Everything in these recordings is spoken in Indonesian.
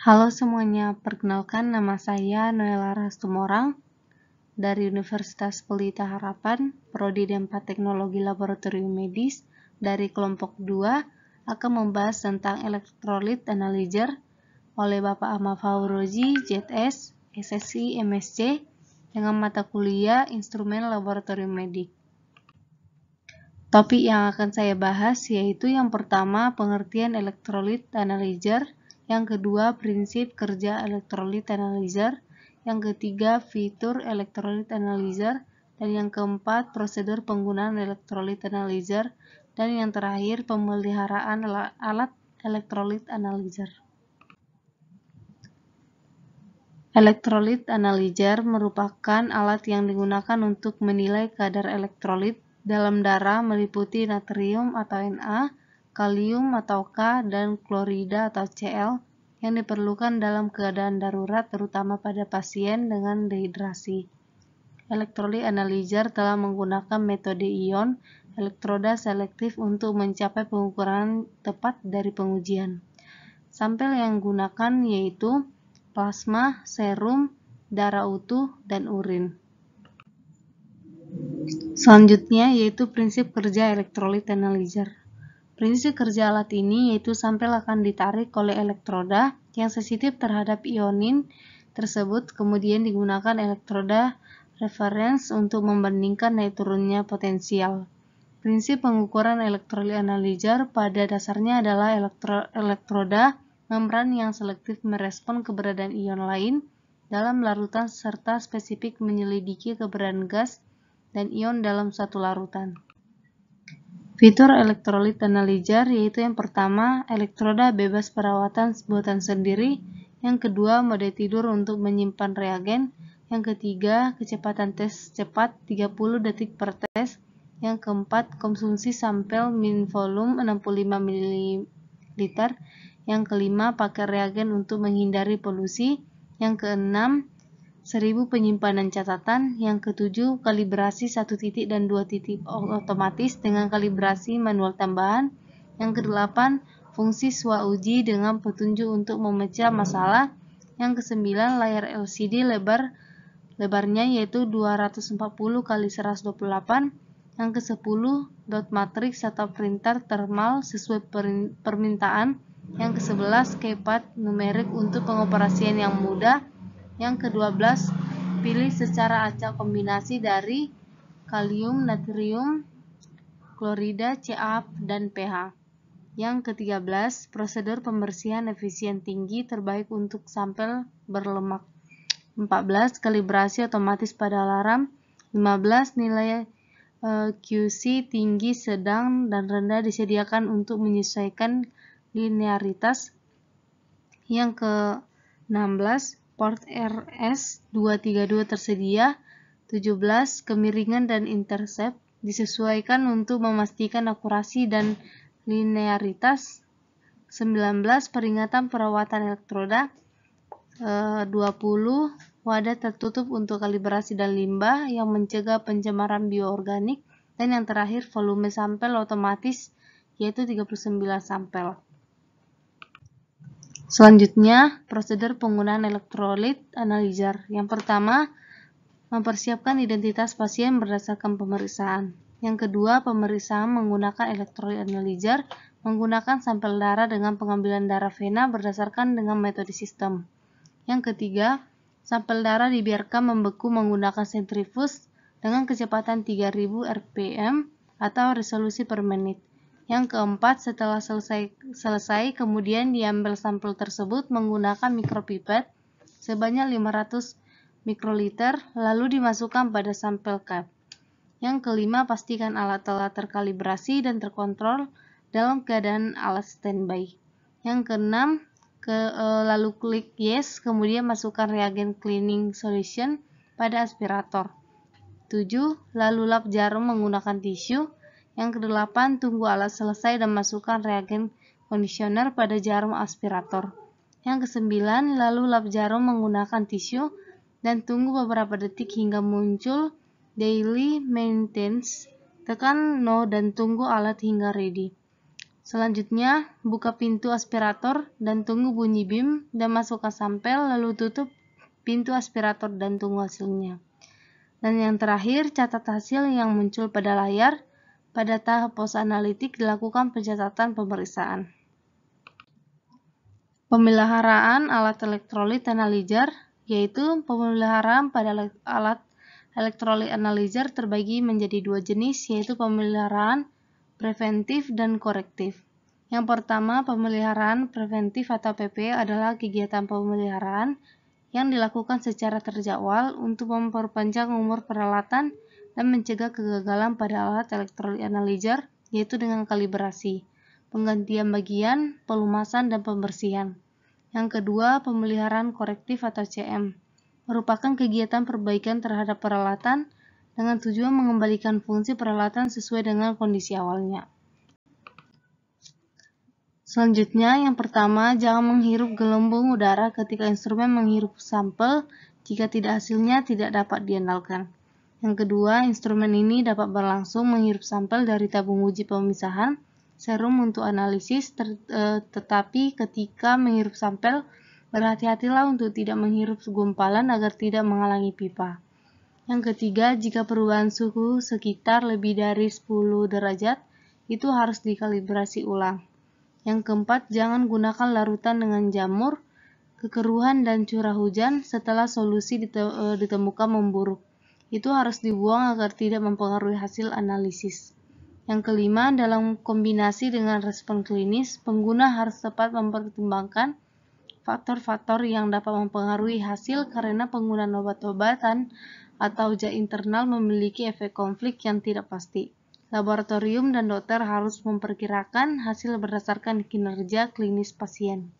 Halo semuanya, perkenalkan nama saya Noela Rastumorang dari Universitas Pelita Harapan, Prodi D4 Teknologi Laboratorium Medis dari kelompok 2 akan membahas tentang Electrolyte Analyzer oleh Bapak Ahmad Faurozi, JS, SSI, MSc dengan mata kuliah Instrumen Laboratorium Medik. Topik yang akan saya bahas yaitu yang pertama pengertian Electrolyte Analyzer, yang kedua prinsip kerja Electrolyte Analyzer, yang ketiga fitur Electrolyte Analyzer, dan yang keempat prosedur penggunaan Electrolyte Analyzer, dan yang terakhir pemeliharaan alat Electrolyte Analyzer. Electrolyte Analyzer merupakan alat yang digunakan untuk menilai kadar elektrolit dalam darah meliputi natrium atau Na, kalium atau K, dan klorida atau Cl yang diperlukan dalam keadaan darurat terutama pada pasien dengan dehidrasi. Electrolyte Analyzer telah menggunakan metode ion elektroda selektif untuk mencapai pengukuran tepat dari pengujian. Sampel yang digunakan yaitu plasma, serum, darah utuh, dan urin. Selanjutnya yaitu prinsip kerja Electrolyte Analyzer. Prinsip kerja alat ini yaitu sampel akan ditarik oleh elektroda yang sensitif terhadap ionin tersebut, kemudian digunakan elektroda reference untuk membandingkan naik turunnya potensial. Prinsip pengukuran Electrolyte Analyzer pada dasarnya adalah elektroda membran yang selektif merespon keberadaan ion lain dalam larutan serta spesifik menyelidiki keberadaan gas dan ion dalam satu larutan. Fitur Electrolyte Analyzer yaitu yang pertama, elektroda bebas perawatan buatan sendiri, yang kedua, mode tidur untuk menyimpan reagen, yang ketiga, kecepatan tes cepat 30 detik per tes, yang keempat, konsumsi sampel min volume 65 ml, yang kelima, pakai reagen untuk menghindari polusi, yang keenam, 1000 penyimpanan catatan, yang ketujuh kalibrasi 1 titik dan 2 titik otomatis dengan kalibrasi manual tambahan, yang kedelapan fungsi swauji dengan petunjuk untuk memecah masalah, yang kesembilan layar LCD lebarnya yaitu 240 x 128, yang ke-10 dot matrix atau printer thermal sesuai permintaan, yang ke-11 keypad numerik untuk pengoperasian yang mudah, yang ke-12 pilih secara acak kombinasi dari kalium, natrium, klorida, Ca, dan pH. Yang ke-13 prosedur pembersihan efisien tinggi terbaik untuk sampel berlemak. 14 kalibrasi otomatis pada alarm. 15 nilai QC tinggi, sedang, dan rendah disediakan untuk menyesuaikan linearitas. Yang ke-16 port RS232 tersedia. 17 kemiringan dan intercept disesuaikan untuk memastikan akurasi dan linearitas. 19 peringatan perawatan elektroda. 20 wadah tertutup untuk kalibrasi dan limbah yang mencegah pencemaran bioorganik, dan yang terakhir volume sampel otomatis yaitu 39 sampel. Selanjutnya, prosedur penggunaan Electrolyte Analyzer. Yang pertama, mempersiapkan identitas pasien berdasarkan pemeriksaan. Yang kedua, pemeriksaan menggunakan Electrolyte Analyzer menggunakan sampel darah dengan pengambilan darah vena berdasarkan dengan metode sistem. Yang ketiga, sampel darah dibiarkan membeku menggunakan sentrifuge dengan kecepatan 3000 rpm atau resolusi per menit. Yang keempat, setelah selesai kemudian diambil sampel tersebut menggunakan mikropipet sebanyak 500 mikroliter lalu dimasukkan pada sampel cap. Yang kelima, pastikan alat telah terkalibrasi dan terkontrol dalam keadaan alat standby. Yang keenam, lalu klik yes, kemudian masukkan reagen cleaning solution pada aspirator. 7. Lalu lap jarum menggunakan tisu. Yang kedelapan, tunggu alat selesai dan masukkan reagen conditioner pada jarum aspirator. Yang kesembilan, lalu lap jarum menggunakan tisu dan tunggu beberapa detik hingga muncul daily maintenance. Tekan no dan tunggu alat hingga ready. Selanjutnya, buka pintu aspirator dan tunggu bunyi bim dan masukkan sampel, lalu tutup pintu aspirator dan tunggu hasilnya. Dan yang terakhir, catat hasil yang muncul pada layar. Pada tahap post-analitik dilakukan pencatatan pemeriksaan. Pemeliharaan alat elektrolit analyzer, yaitu pemeliharaan pada alat elektrolit analyzer terbagi menjadi dua jenis, yaitu pemeliharaan preventif dan korektif. Yang pertama, pemeliharaan preventif atau PP adalah kegiatan pemeliharaan yang dilakukan secara terjadwal untuk memperpanjang umur peralatan dan mencegah kegagalan pada alat elektrolit analyzer, yaitu dengan kalibrasi, penggantian bagian, pelumasan, dan pembersihan. Yang kedua, pemeliharaan korektif atau CM, merupakan kegiatan perbaikan terhadap peralatan dengan tujuan mengembalikan fungsi peralatan sesuai dengan kondisi awalnya. Selanjutnya, yang pertama, jangan menghirup gelembung udara ketika instrumen menghirup sampel jika tidak hasilnya tidak dapat diandalkan. Yang kedua, instrumen ini dapat berlangsung menghirup sampel dari tabung uji pemisahan serum untuk analisis, tetapi ketika menghirup sampel, berhati-hatilah untuk tidak menghirup gumpalan agar tidak menghalangi pipa. Yang ketiga, jika perubahan suhu sekitar lebih dari 10 derajat, itu harus dikalibrasi ulang. Yang keempat, jangan gunakan larutan dengan jamur, kekeruhan, dan curah hujan setelah solusi ditemukan memburuk. Itu harus dibuang agar tidak mempengaruhi hasil analisis. Yang kelima, dalam kombinasi dengan respon klinis, pengguna harus tepat mempertimbangkan faktor-faktor yang dapat mempengaruhi hasil karena penggunaan obat-obatan atau zat internal memiliki efek konflik yang tidak pasti. Laboratorium dan dokter harus memperkirakan hasil berdasarkan kinerja klinis pasien.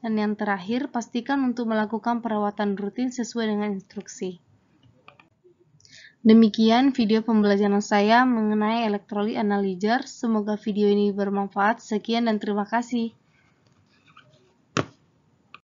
Dan yang terakhir, pastikan untuk melakukan perawatan rutin sesuai dengan instruksi. Demikian video pembelajaran saya mengenai elektrolit analyzer. Semoga video ini bermanfaat. Sekian dan terima kasih.